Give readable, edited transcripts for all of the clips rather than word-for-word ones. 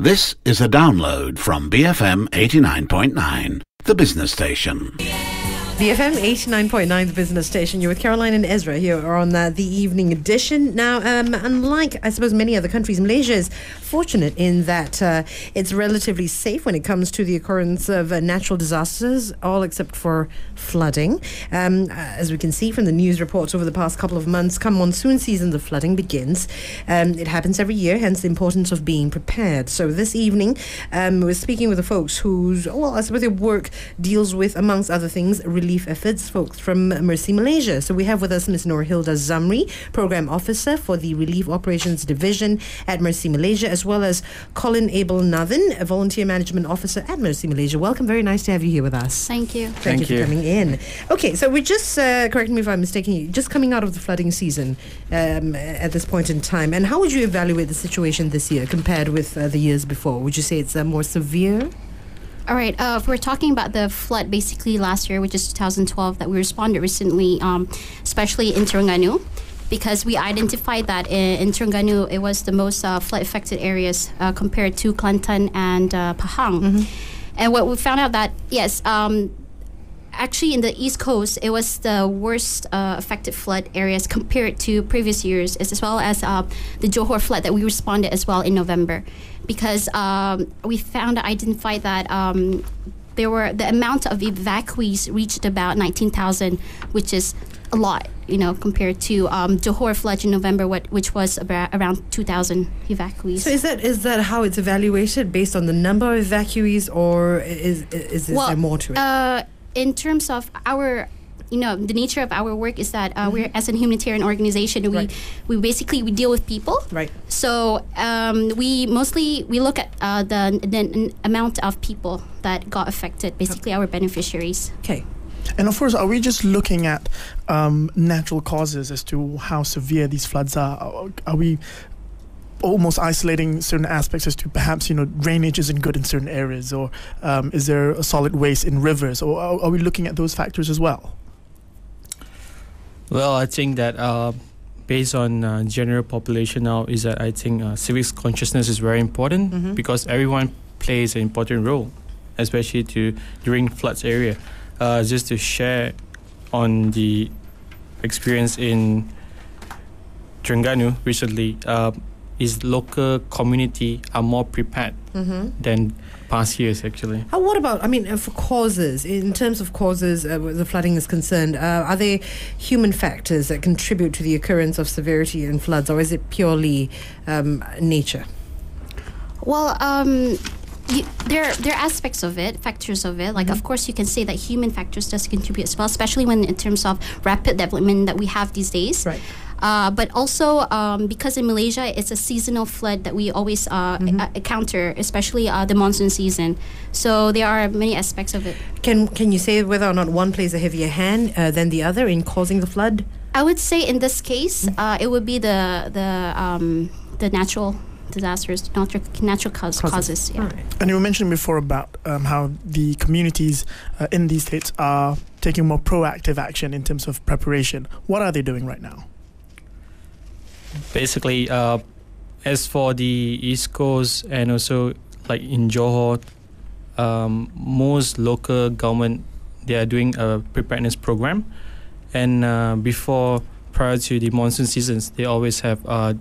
This is a download from BFM 89.9, the business station. BFM 89.9, the business station. You're with Caroline and Ezra here on the evening edition. Now, unlike, I suppose, many other countries, Malaysia is fortunate in that it's relatively safe when it comes to the occurrence of natural disasters, all except for flooding. As we can see from the news reports over the past couple of months, come monsoon season, the flooding begins. It happens every year, hence the importance of being prepared. So this evening, we're speaking with the folks whose, well, I suppose their work deals with, amongst other things, relief efforts, folks from MERCY Malaysia. So we have with us Ms. Hilda Zamri, Program Officer for the Relief Operations Division at MERCY Malaysia, as well as Colin, Abel, a Volunteer Management Officer at MERCY Malaysia. Welcome, very nice to have you here with us. Thank you. Thank you for coming in. Okay, so we're just, correct me if I'm mistaken, just coming out of the flooding season at this point in time. And how would you evaluate the situation this year compared with the years before? Would you say it's more severe? All right, if we're talking about the flood basically last year, which is 2012, that we responded recently, especially in Terengganu, because we identified that in Terengganu, it was the most flood-affected areas compared to Kelantan and Pahang. Mm-hmm. And what we found out that, yes, actually in the East Coast, it was the worst affected flood areas compared to previous years, as well as the Johor flood that we responded as well in November. Because we identified that the amount of evacuees reached about 19,000, which is a lot, compared to Johor flood in November, which was around 2,000 evacuees. So is that how it's evaluated, based on the number of evacuees, or is there more to it? In terms of our, the nature of our work is that we're, as a humanitarian organization, we basically deal with people. Right. So we look at the amount of people that got affected, basically our beneficiaries. Okay. And of course, are we just looking at natural causes as to how severe these floods are? Are we almost isolating certain aspects as to perhaps, drainage isn't good in certain areas, or is there a solid waste in rivers, or are we looking at those factors as well? Well, I think that based on general population now is that I think civic consciousness is very important, because everyone plays an important role, especially during floods area. Just to share on the experience in Terengganu recently, is local community are more prepared than past years, actually. What about, for causes, in terms of causes, the flooding is concerned, are there human factors that contribute to the occurrence of severity in floods, or is it purely nature? Well, there are aspects of it, factors of it. Like, of course, you can say that human factors does contribute as well, especially when in terms of rapid development that we have these days. Right. But also because in Malaysia, it's a seasonal flood that we always encounter, especially the monsoon season. So there are many aspects of it. Can you say whether or not one plays a heavier hand than the other in causing the flood? I would say in this case, it would be the natural disasters, natural causes. Yeah. Right. And you were mentioning before about how the communities in these states are taking more proactive action in terms of preparation. What are they doing right now? Basically, as for the East Coast and also like in Johor, most local government, they are doing a preparedness program. And prior to the monsoon seasons, they always have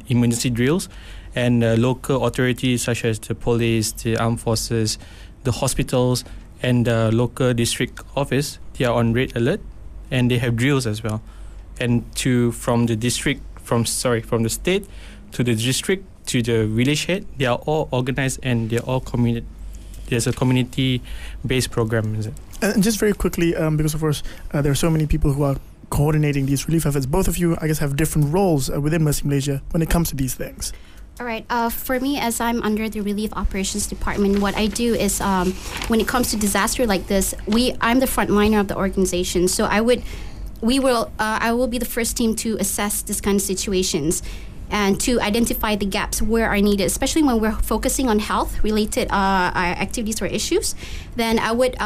emergency drills. And local authorities such as the police, the armed forces, the hospitals, and the local district office, they are on red alert, and they have drills as well. And from the state to the district to the village head, they are all organized and they are all there's a community-based program. Is it? And just very quickly, because of course there are so many people who are coordinating these relief efforts. Both of you, I guess, have different roles within MERCY Malaysia when it comes to these things. All right. For me, as I'm under the Relief Operations Department, what I do is when it comes to disaster like this, I'm the frontliner of the organization. So I will be the first team to assess this kind of situations and to identify the gaps where are needed, especially when we're focusing on health-related activities or issues. Then I would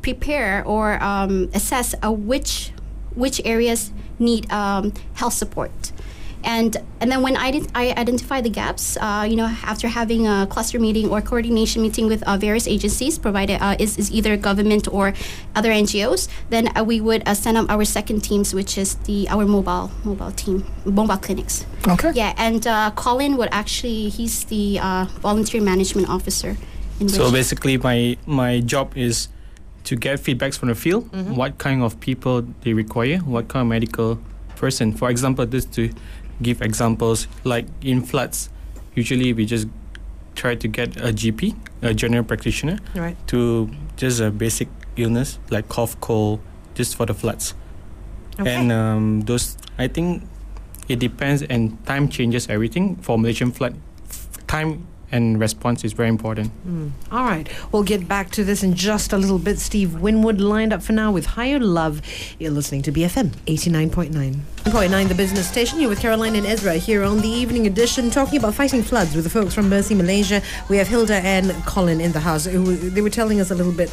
prepare or assess which areas need health support. And then when I identify the gaps, after having a cluster meeting or coordination meeting with various agencies, provided is either government or other NGOs, then we would send up our second teams, which is our mobile clinics. Okay. Yeah, and Colin he's the volunteer management officer. So basically, my job is to get feedbacks from the field, what kind of people they require, what kind of medical person. For example, just to give examples, like in floods, usually we just try to get a GP, a general practitioner, Right. to just a basic illness like cough, cold, just for the floods. Okay. And those, I think it depends, and time changes everything. For Malaysian flood, time and response is very important. All right. We'll get back to this in just a little bit. Steve Winwood lined up for now with Higher Love. You're listening to BFM 89.9. 9.9, the business station. You're with Caroline and Ezra here on the evening edition, talking about fighting floods with the folks from MERCY Malaysia. We have Hilda and Colin in the house. They were telling us a little bit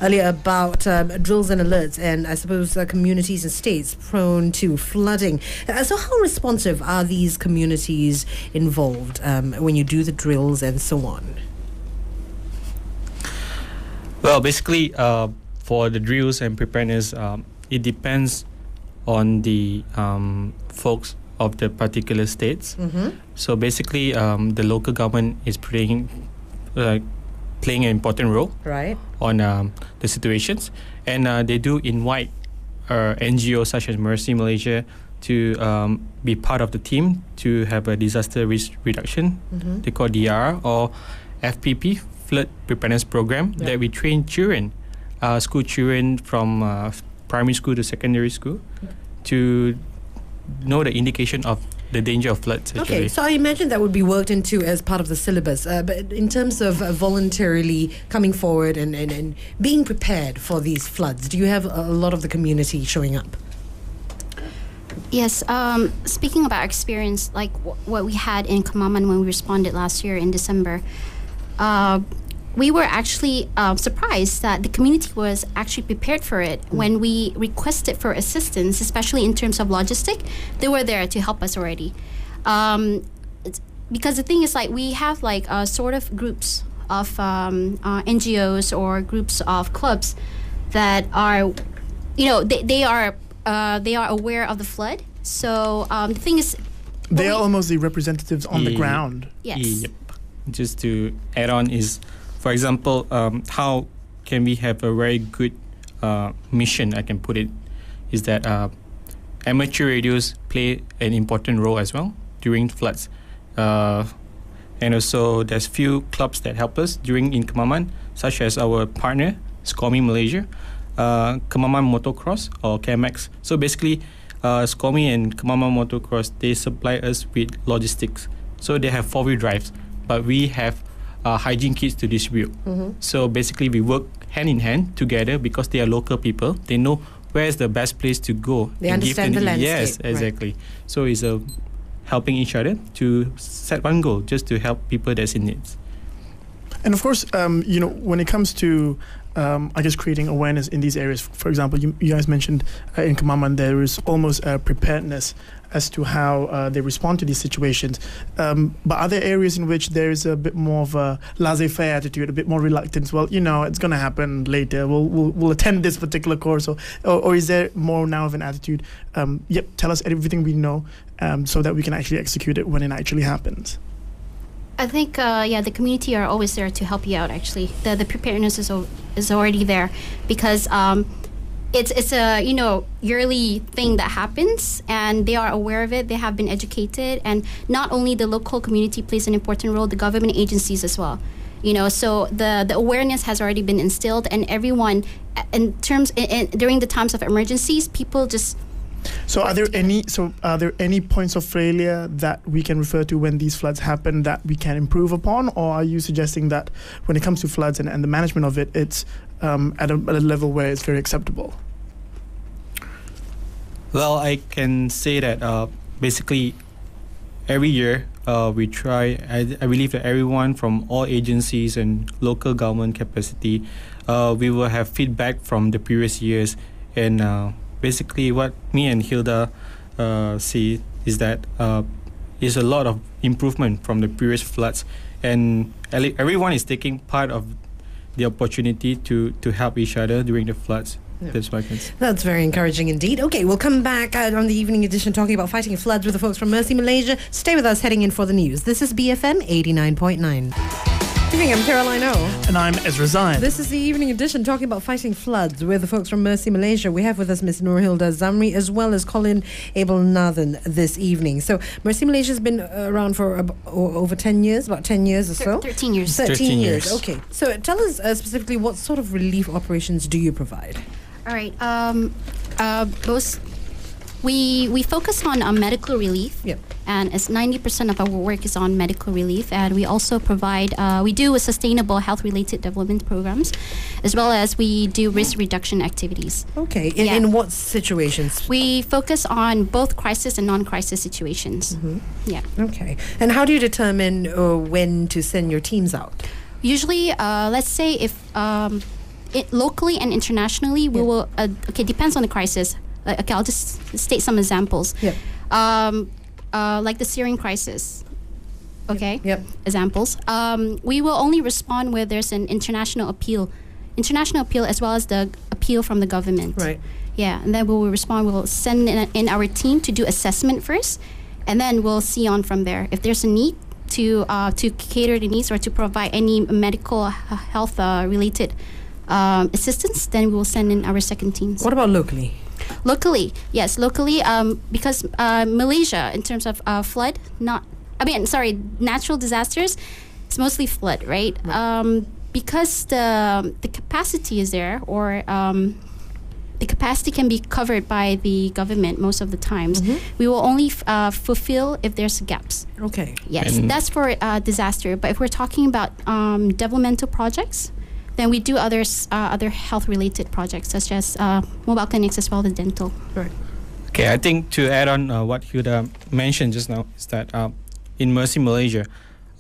earlier about drills and alerts, and I suppose communities and states prone to flooding. So how responsive are these communities involved when you do the drills and so on? Well, basically, for the drills and preparedness, it depends on the folks of the particular states. So basically, the local government is playing an important role, Right. on the situations, and they do invite NGOs such as MERCY Malaysia to be part of the team to have a disaster risk reduction. They call DR or FPP, Flood Preparedness Program, that we train children, school children from primary school to secondary school, to know the indication of the danger of floods. Actually. Okay, so I imagine that would be worked into as part of the syllabus. But in terms of voluntarily coming forward and being prepared for these floods, do you have a lot of the community showing up? Yes, speaking about our experience, like what we had in Kemaman when we responded last year in December, we were actually surprised that the community was actually prepared for it. When we requested for assistance, especially in terms of logistic, they were there to help us already. Because the thing is, like, we have like sort of groups of NGOs or groups of clubs that are, they are aware of the flood. So the thing is, They are almost the representatives on the ground. yes. Yep. Just to add on is, for example, how can we have a very good mission, I can put it, is that amateur radios play an important role as well during floods. And also there's few clubs that help us in Kemaman, such as our partner, SCOMI Malaysia, Kemaman Motocross or KMX. So basically, SCOMI and Kemaman Motocross, they supply us with logistics. So they have 4-wheel drives, but we have hygiene kits to distribute. So basically, we work hand in hand together because they are local people. They know where is the best place to go. They understand the landscape. Yes, exactly. Right. So it's helping each other to set one goal, just to help people that's in need. And of course, when it comes to, I guess, creating awareness in these areas, for example, you guys mentioned in Kemaman there is almost a preparedness as to how they respond to these situations. But are there areas in which there is a bit more of a laissez-faire attitude, a bit more reluctance? Well, it's going to happen later. We'll attend this particular course, or is there more now of an attitude? Tell us everything we know, so that we can actually execute it when it actually happens. I think, the community are always there to help you out, actually. The preparedness is already there because it's a, yearly thing that happens, and they are aware of it. They have been educated, and not only the local community plays an important role, the government agencies as well. So the awareness has already been instilled, and everyone, during the times of emergencies, people just... So are there any points of failure that we can refer to when these floods happen that we can improve upon, or are you suggesting that when it comes to floods and the management of it, it's at a level where it's very acceptable? Well, I can say that basically every year we try. I believe that everyone from all agencies and local government capacity, we will have feedback from the previous years, and basically what me and Hilda see is that is a lot of improvement from the previous floods, and everyone is taking part of the opportunity to help each other during the floods. Yeah. That's what I can say. That's very encouraging indeed. Okay, we'll come back on the evening edition talking about fighting floods with the folks from MERCY Malaysia. Stay with us heading in for the news. This is BFM 89.9. Evening, I'm Caroline O. And I'm Ezra Zain. This is the evening edition talking about fighting floods with the folks from MERCY Malaysia. We have with us Miss Hilda Zamri as well as Colin, Abel Nathan this evening. So MERCY Malaysia has been around for over 10 years, about 10 years or so? 13 years. 13 years. Okay. So tell us specifically what sort of relief operations do you provide? All right. We focus on medical relief. Yep. And as 90% of our work is on medical relief, and we also provide, we do sustainable health-related development programs, as well as we do risk reduction activities. Okay, in what situations? We focus on both crisis and non-crisis situations. Mm-hmm. Yeah. Okay, and how do you determine when to send your teams out? Usually, let's say if locally and internationally, we will, depends on the crisis. Okay, I'll just state some examples. Yep. Like the Syrian crisis. Okay. Yep. Examples. We will only respond where there's an international appeal as well as the appeal from the government. Right. Yeah, and then we will respond. We'll send in our team to do assessment first, and then we'll see on from there. If there's a need to cater the needs or to provide any medical health related assistance, then we will send in our second teams. What about locally? Locally, yes, because Malaysia, in terms of natural disasters, it's mostly flood, right? Because the capacity is there, or the capacity can be covered by the government most of the times. Mm-hmm. We will only fulfill if there's gaps. Okay. Yes, that's for disaster. But if we're talking about developmental projects, then we do other health-related projects, such as mobile clinics as well as dental. Right. Okay, I think to add on what Hilda mentioned just now is that in MERCY Malaysia,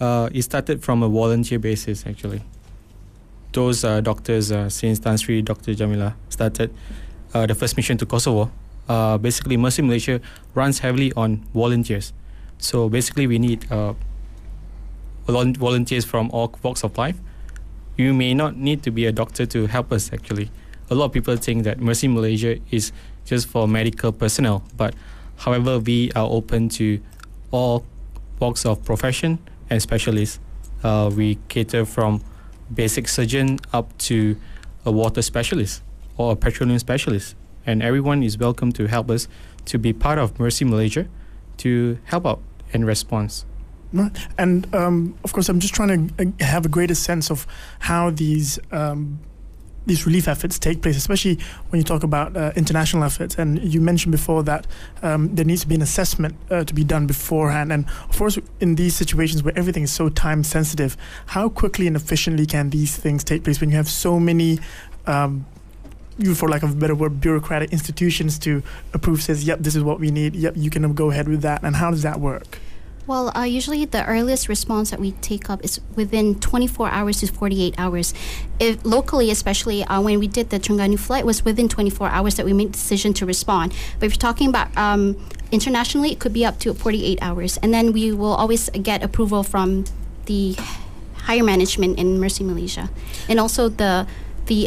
it started from a volunteer basis, actually. Those doctors, since Tan Dr. Jamila started the first mission to Kosovo, basically MERCY Malaysia runs heavily on volunteers. So basically we need volunteers from all walks of life. You may not need to be a doctor to help us, actually. A lot of people think that MERCY Malaysia is just for medical personnel, but however, we are open to all walks of profession and specialists. We cater from basic surgeon up to a water specialist or a petroleum specialist, and everyone is welcome to help us to be part of MERCY Malaysia to help out and respond. Right. And of course, I'm just trying to have a greater sense of how these relief efforts take place, especially when you talk about international efforts. And you mentioned before that there needs to be an assessment to be done beforehand. And of course, in these situations where everything is so time sensitive, how quickly and efficiently can these things take place when you have so many, for lack of a better word, bureaucratic institutions to approve, says, yep, this is what we need, yep, you can go ahead with that. And how does that work? Well, usually the earliest response that we take up is within 24 hours to 48 hours. If locally, especially when we did the Terengganu flood, it was within 24 hours that we made the decision to respond. But if you're talking about internationally, it could be up to 48 hours. And then we will always get approval from the higher management in MERCY Malaysia. And also the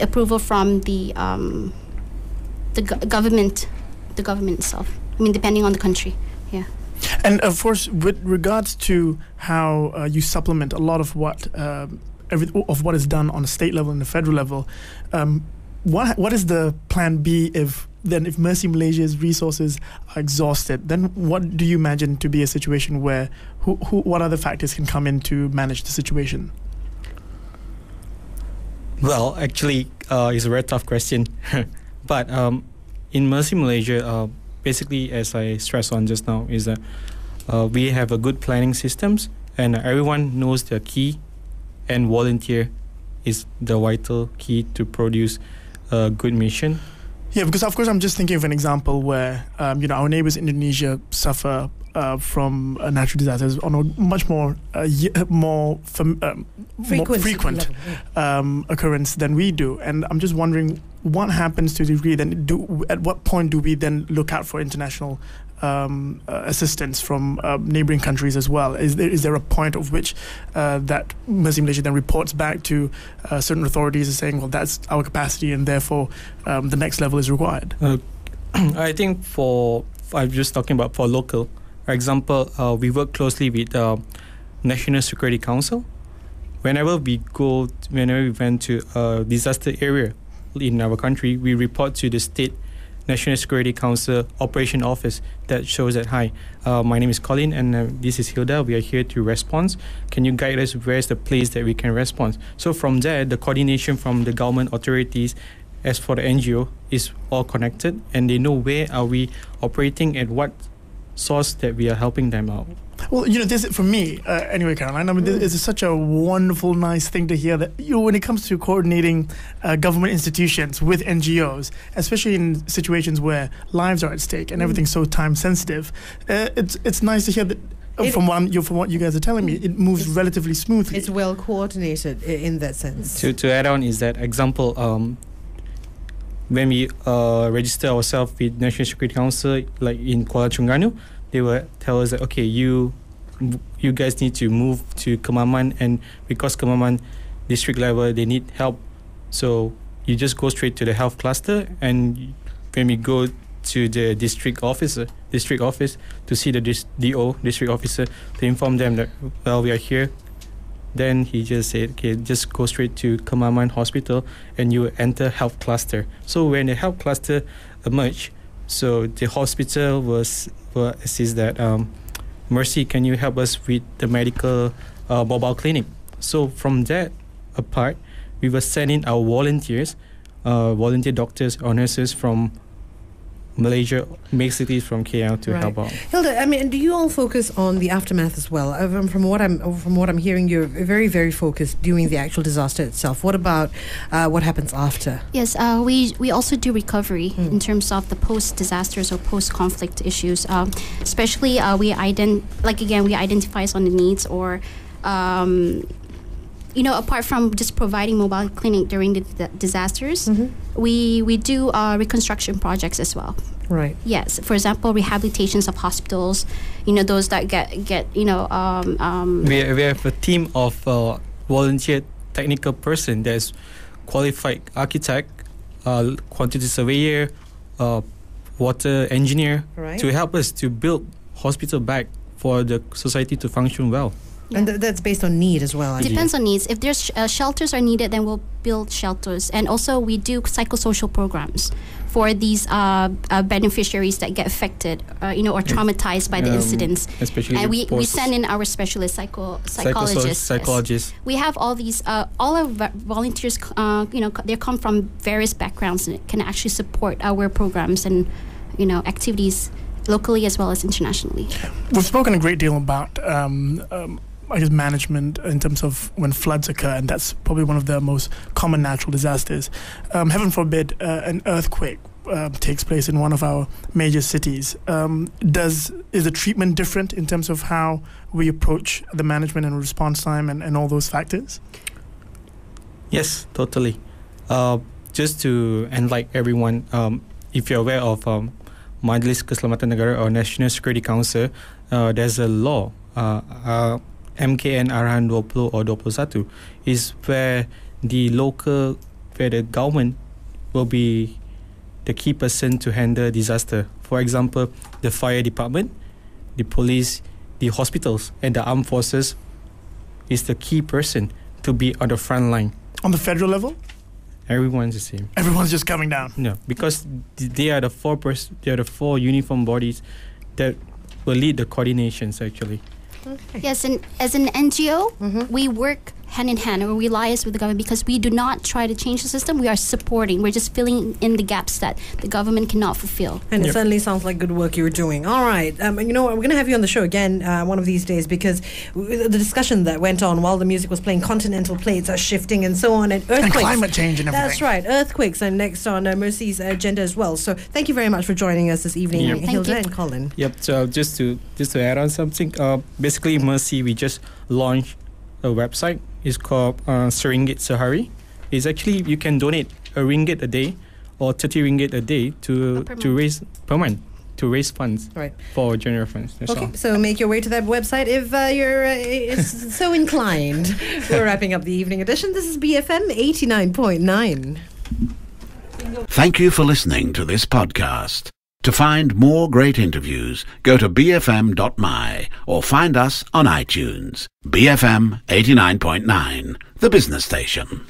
approval from the government itself. I mean, depending on the country. Yeah. And of course, with regards to how you supplement a lot of what is done on the state level and the federal level, what is the plan B if MERCY Malaysia's resources are exhausted? Then what do you imagine to be a situation where what other factors can come in to manage the situation? Well, actually, it's a very tough question, but in MERCY Malaysia. Basically, as I stressed on just now, is that we have a good planning systems, and everyone knows the key, and volunteer is the vital key to produce a good mission. Yeah, because of course I'm just thinking of an example where our neighbors in Indonesia suffer from natural disasters on a much more frequent occurrence than we do, and I'm just wondering what happens to the degree. Then, at what point do we then look out for international assistance from neighboring countries as well? Is there a point of which that MERCY Malaysia then reports back to certain authorities as saying, well, that's our capacity and therefore the next level is required? I think I'm just talking about for local. For example, we work closely with National Security Council. Whenever we went to a disaster area in our country, we report to the state National Security Council Operation Office that shows that, hi, my name is Colin and this is Hilda. We are here to respond. Can you guide us where's the place that we can respond? So from there, the coordination from the government authorities as for the NGO is all connected and they know where are we operating and what source that we are helping them out. Well, this for me, anyway, Caroline, I mean, it's such a wonderful, nice thing to hear that, when it comes to coordinating government institutions with NGOs, especially in situations where lives are at stake and everything's so time sensitive, it's nice to hear that. From what you guys are telling me, it moves relatively smoothly. It's well coordinated in that sense. To add on is that example, when we register ourselves with National Security Council, like in Terengganu, they will tell us that, okay, you guys need to move to Kemaman, and because Kemaman district level, they need help. So you just go straight to the health cluster, and when we go to the district office to see the district officer to inform them that, well, we are here. Then he just said, okay, just go straight to Kemaman Hospital and you enter health cluster. So when the health cluster emerged, so the hospital will assist that, MERCY, can you help us with the medical mobile clinic? So from that apart, we will send in our volunteers, volunteer doctors or nurses from Malaysia, basically from KL to help out. Hilda, I mean, do you all focus on the aftermath as well? From what I'm hearing, you're very, very focused during the actual disaster itself. What about what happens after? Yes, we also do recovery in terms of the post-disasters or post-conflict issues. Especially, we identify on the needs or. Apart from just providing mobile clinic during the disasters, we do reconstruction projects as well. Right. Yes. For example, rehabilitations of hospitals. Those that get. We have a team of volunteer technical person that's qualified architect, quantity surveyor, water engineer to help us to build hospital back for the society to function well. Yeah. And that's based on need as well. Depends on needs. If there's shelters are needed, then we'll build shelters. And also we do psychosocial programs for these beneficiaries that get affected, or traumatized by the incidents. Especially and we send in our specialist psychologists. We have all these, all our volunteers, they come from various backgrounds and can actually support our programs and, activities locally as well as internationally. We've spoken a great deal about management in terms of when floods occur, and that's probably one of the most common natural disasters. Heaven forbid an earthquake takes place in one of our major cities. Is the treatment different in terms of how we approach the management and response time and all those factors? Yes, totally. Just to enlighten everyone, if you're aware of Majlis Keselamatan Negara or National Security Council, there's a law, MKN Arahan 20 or 21, is where the government will be the key person to handle disaster. For example, the fire department, the police, the hospitals, and the armed forces is the key person to be on the front line. On the federal level? Everyone's the same. Everyone's just coming down. No, because they are the four uniform bodies that will lead the coordinations actually. Okay. Yes, and as an NGO, we work hand in hand, or we liaise with the government because we do not try to change the system. We are supporting. We're just filling in the gaps that the government cannot fulfill. And it certainly sounds like good work you're doing. All right. And you know what? We're going to have you on the show again one of these days, because the discussion that went on while the music was playing, continental plates are shifting and so on, and earthquakes. And climate change and everything. That's right. Earthquakes are next on MERCY's agenda as well. So thank you very much for joining us this evening, Hilda and Colin. Yep. So just to add on something, basically MERCY, we just launched a website. It's called Seringgit Sehari. It's actually, you can donate a ringgit a day or 30 ringgit a day to raise per month to raise funds Right. for general funds. That's Okay, all. so make your way to that website if you're so inclined. We're wrapping up the evening edition. This is BFM 89.9. Thank you for listening to this podcast. To find more great interviews, go to bfm.my or find us on iTunes. BFM 89.9, the business station.